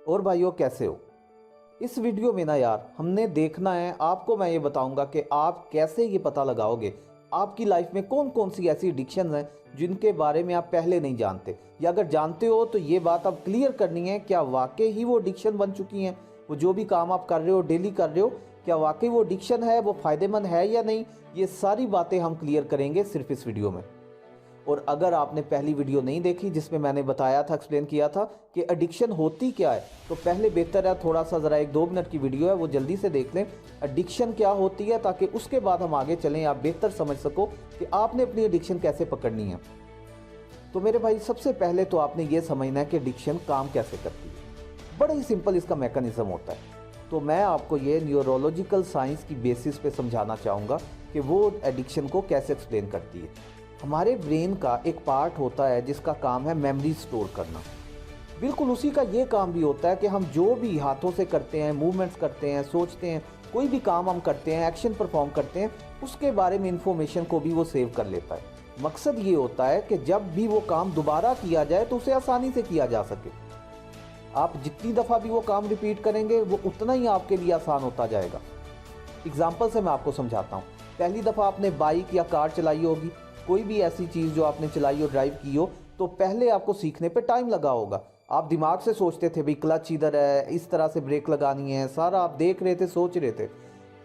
और भाइयों, कैसे हो? इस वीडियो में ना यार हमने देखना है, आपको मैं ये बताऊंगा कि आप कैसे ये पता लगाओगे आपकी लाइफ में कौन कौन सी ऐसी एडिक्शन हैं जिनके बारे में आप पहले नहीं जानते, या अगर जानते हो तो ये बात अब क्लियर करनी है, क्या वाकई ही वो एडिक्शन बन चुकी हैं। वो जो भी काम आप कर रहे हो, डेली कर रहे हो, क्या वाकई वो एडिक्शन है, वो फायदेमंद है या नहीं, ये सारी बातें हम क्लियर करेंगे सिर्फ इस वीडियो में। और अगर आपने पहली वीडियो नहीं देखी जिसमें मैंने बताया था, एक्सप्लेन किया था कि एडिक्शन होती क्या है, तो पहले बेहतर है थोड़ा सा ज़रा 1-2 मिनट की वीडियो है वो जल्दी से देख लें, एडिक्शन क्या होती है, ताकि उसके बाद हम आगे चलें, आप बेहतर समझ सको कि आपने अपनी एडिक्शन कैसे पकड़नी है। तो मेरे भाई, सबसे पहले तो आपने ये समझना है कि एडिक्शन काम कैसे करती है। बड़ा ही सिंपल इसका मैकेनिज्म होता है। तो मैं आपको ये न्यूरोलॉजिकल साइंस की बेसिस पे समझाना चाहूँगा कि वो एडिक्शन को कैसे एक्सप्लेन करती है। हमारे ब्रेन का एक पार्ट होता है जिसका काम है मेमोरी स्टोर करना। बिल्कुल उसी का ये काम भी होता है कि हम जो भी हाथों से करते हैं, मूवमेंट्स करते हैं, सोचते हैं, कोई भी काम हम करते हैं, एक्शन परफॉर्म करते हैं, उसके बारे में इंफॉर्मेशन को भी वो सेव कर लेता है। मकसद ये होता है कि जब भी वो काम दोबारा किया जाए तो उसे आसानी से किया जा सके। आप जितनी दफ़ा भी वो काम रिपीट करेंगे वो उतना ही आपके लिए आसान होता जाएगा। एग्जाम्पल से मैं आपको समझाता हूँ। पहली दफ़ा आपने बाइक या कार चलाई होगी, कोई भी ऐसी चीज़ जो आपने चलाई हो, ड्राइव की हो, तो पहले आपको सीखने पे टाइम लगा होगा। आप दिमाग से सोचते थे भाई क्लच इधर है, इस तरह से ब्रेक लगानी है, सारा आप देख रहे थे, सोच रहे थे।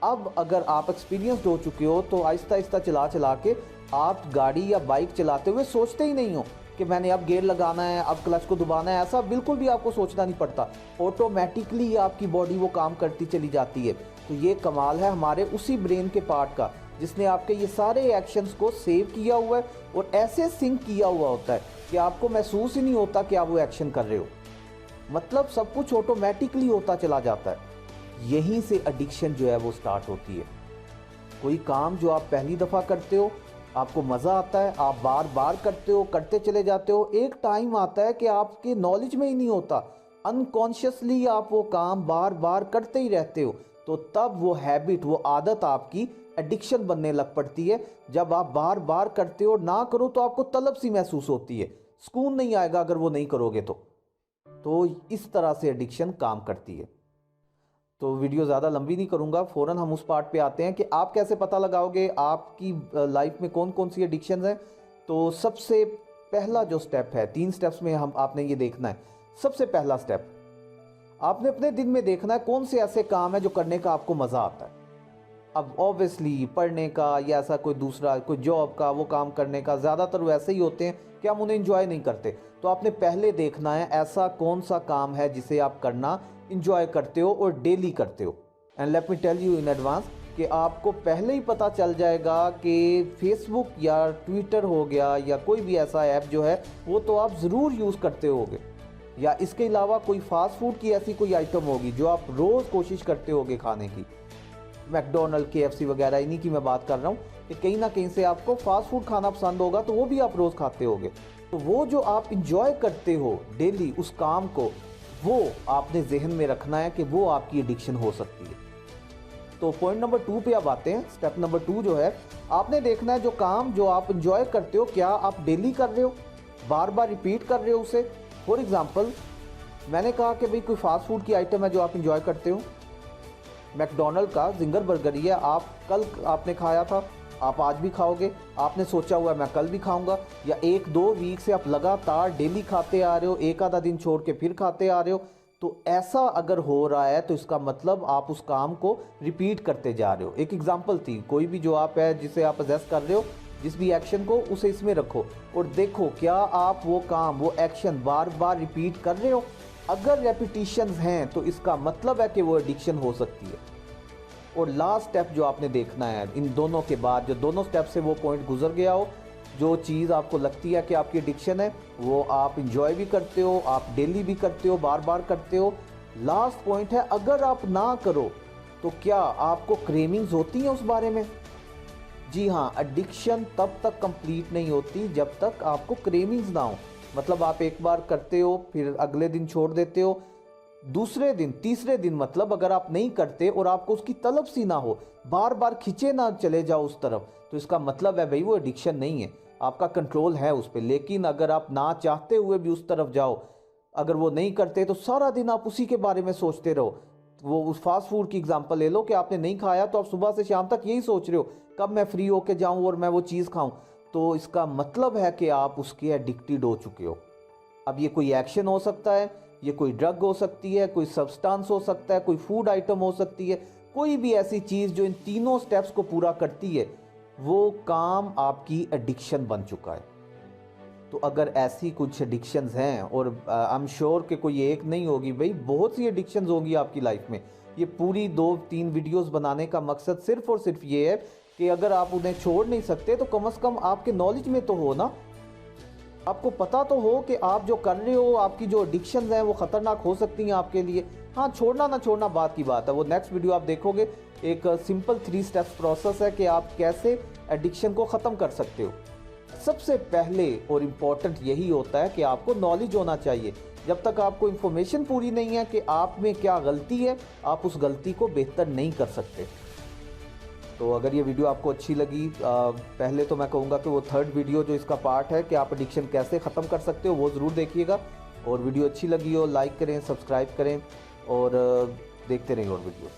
अब अगर आप एक्सपीरियंस्ड हो चुके हो तो आहिस्ता आहिस्ता चला चला के आप गाड़ी या बाइक चलाते हुए सोचते ही नहीं हो कि मैंने अब गियर लगाना है, अब क्लच को दबाना है, ऐसा बिल्कुल भी आपको सोचना नहीं पड़ता। ऑटोमेटिकली आपकी बॉडी वो काम करती चली जाती है। तो ये कमाल है हमारे उसी ब्रेन के पार्ट का जिसने आपके ये सारे एक्शंस को सेव किया हुआ है और ऐसे सिंक किया हुआ होता है कि आपको महसूस ही नहीं होता कि आप वो एक्शन कर रहे हो। मतलब सब कुछ ऑटोमेटिकली होता चला जाता है। यहीं से एडिक्शन जो है वो स्टार्ट होती है। कोई काम जो आप पहली दफ़ा करते हो, आपको मज़ा आता है, आप बार बार करते हो, करते चले जाते हो, एक टाइम आता है कि आपके नॉलेज में ही नहीं होता, अनकॉन्शियसली आप वो काम बार बार करते ही रहते हो। तो तब वो हैबिट, वो आदत आपकी एडिक्शन बनने लग पड़ती है। जब आप बार बार करते हो, ना करो तो आपको तलब सी महसूस होती है, सुकून नहीं आएगा अगर वो नहीं करोगे तो इस तरह से एडिक्शन काम करती है। तो वीडियो ज़्यादा लंबी नहीं करूँगा, फ़ौरन हम उस पार्ट पे आते हैं कि आप कैसे पता लगाओगे आपकी लाइफ में कौन कौन सी एडिक्शंस हैं। तो सबसे पहला जो स्टेप है, 3 स्टेप्स में आपने ये देखना है। सबसे पहला स्टेप, आपने अपने दिन में देखना है कौन से ऐसे काम है जो करने का आपको मज़ा आता है। अब ऑब्वियसली पढ़ने का या ऐसा कोई दूसरा, कोई जॉब का वो काम करने का, ज़्यादातर वैसे ही होते हैं कि हम उन्हें इंजॉय नहीं करते। तो आपने पहले देखना है ऐसा कौन सा काम है जिसे आप करना इंजॉय करते हो और डेली करते हो। And let me tell you in advance कि आपको पहले ही पता चल जाएगा कि फेसबुक या ट्विटर हो गया या कोई भी ऐसा ऐप जो है वो तो आप ज़रूर यूज़ करते होगे, या इसके अलावा कोई फास्ट फूड की ऐसी कोई आइटम होगी जो आप रोज़ कोशिश करते होगे खाने की। मैकडोनल्ड, KFC वगैरह, इन्हीं की मैं बात कर रहा हूँ कि कहीं ना कहीं से आपको फास्ट फूड खाना पसंद होगा, तो वो भी आप रोज़ खाते होगे। तो वो जो आप इंजॉय करते हो डेली उस काम को, वो आपने जहन में रखना है कि वो आपकी एडिक्शन हो सकती है। तो पॉइंट नंबर 2 पे अब आते हैं। स्टेप नंबर 2 जो है, आपने देखना है जो काम जो आप इंजॉय करते हो, क्या आप डेली कर रहे हो, बार बार रिपीट कर रहे हो उसे। फॉर एग्जाम्पल, मैंने कहा कि भाई कोई फास्ट फूड की आइटम है जो आप इंजॉय करते हो, मैकडोनल्ड का जिंगर बर्गर ही है, आप कल आपने खाया था, आप आज भी खाओगे, आपने सोचा हुआ है मैं कल भी खाऊंगा, या 1-2 वीक से आप लगातार डेली खाते आ रहे हो, एक आधा दिन छोड़ के फिर खाते आ रहे हो। तो ऐसा अगर हो रहा है तो इसका मतलब आप उस काम को रिपीट करते जा रहे हो। एक एग्जांपल थी, कोई भी जो आप है जिसे आप पोजेस कर रहे हो, जिस भी एक्शन को, उसे इसमें रखो और देखो क्या आप वो काम, वो एक्शन बार बार रिपीट कर रहे हो। अगर रेपिटिशंस हैं तो इसका मतलब है कि वो एडिक्शन हो सकती है। और लास्ट स्टेप जो आपने देखना है, इन दोनों के बाद जो दोनों स्टेप से वो पॉइंट गुजर गया हो, जो चीज़ आपको लगती है कि आपकी एडिक्शन है, वो आप इंजॉय भी करते हो, आप डेली भी करते हो, बार बार करते हो। लास्ट पॉइंट है, अगर आप ना करो तो क्या आपको क्रेविंग्स होती हैं उस बारे में? जी हाँ, एडिक्शन तब तक कंप्लीट नहीं होती जब तक आपको क्रेविंग्स ना हो। मतलब आप एक बार करते हो, फिर अगले दिन छोड़ देते हो, दूसरे दिन, तीसरे दिन, मतलब अगर आप नहीं करते और आपको उसकी तलब सी ना हो, बार बार खिंचे ना चले जाओ उस तरफ, तो इसका मतलब है भाई वो एडिक्शन नहीं है, आपका कंट्रोल है उस पर। लेकिन अगर आप ना चाहते हुए भी उस तरफ जाओ, अगर वो नहीं करते तो सारा दिन आप उसी के बारे में सोचते रहो। वो उस फास्ट फूड की एग्जांपल ले लो कि आपने नहीं खाया तो आप सुबह से शाम तक यही सोच रहे हो कब मैं फ्री होके जाऊं और मैं वो चीज़ खाऊं। तो इसका मतलब है कि आप उसके एडिक्टेड हो चुके हो। अब ये कोई एक्शन हो सकता है, ये कोई ड्रग हो सकती है, कोई सब्सटेंस हो सकता है, कोई फूड आइटम हो सकती है, कोई भी ऐसी चीज़ जो इन तीनों स्टेप्स को पूरा करती है, वो काम आपकी एडिक्शन बन चुका है। तो अगर ऐसी कुछ एडिक्शंस हैं, और आई एम श्योर कि कोई एक नहीं होगी भाई, बहुत सी एडिक्शंस होंगी आपकी लाइफ में। ये पूरी 2-3 वीडियोस बनाने का मकसद सिर्फ और सिर्फ ये है कि अगर आप उन्हें छोड़ नहीं सकते तो कम से कम आपके नॉलेज में तो हो ना, आपको पता तो हो कि आप जो कर रहे हो, आपकी जो एडिक्शंस हैं वो ख़तरनाक हो सकती हैं आपके लिए। हाँ, छोड़ना ना छोड़ना बात की बात है, वो नेक्स्ट वीडियो आप देखोगे। एक सिंपल 3 स्टेप्स प्रोसेस है कि आप कैसे एडिक्शन को ख़त्म कर सकते हो। सबसे पहले और इम्पॉर्टेंट यही होता है कि आपको नॉलेज होना चाहिए। जब तक आपको इन्फॉर्मेशन पूरी नहीं है कि आप में क्या गलती है, आप उस गलती को बेहतर नहीं कर सकते। तो अगर ये वीडियो आपको अच्छी लगी, पहले तो मैं कहूँगा कि वो 3rd वीडियो जो इसका पार्ट है कि आप एडिक्शन कैसे ख़त्म कर सकते हो, वो ज़रूर देखिएगा। और वीडियो अच्छी लगी हो लाइक करें, सब्सक्राइब करें और देखते रहेंगे और वीडियो।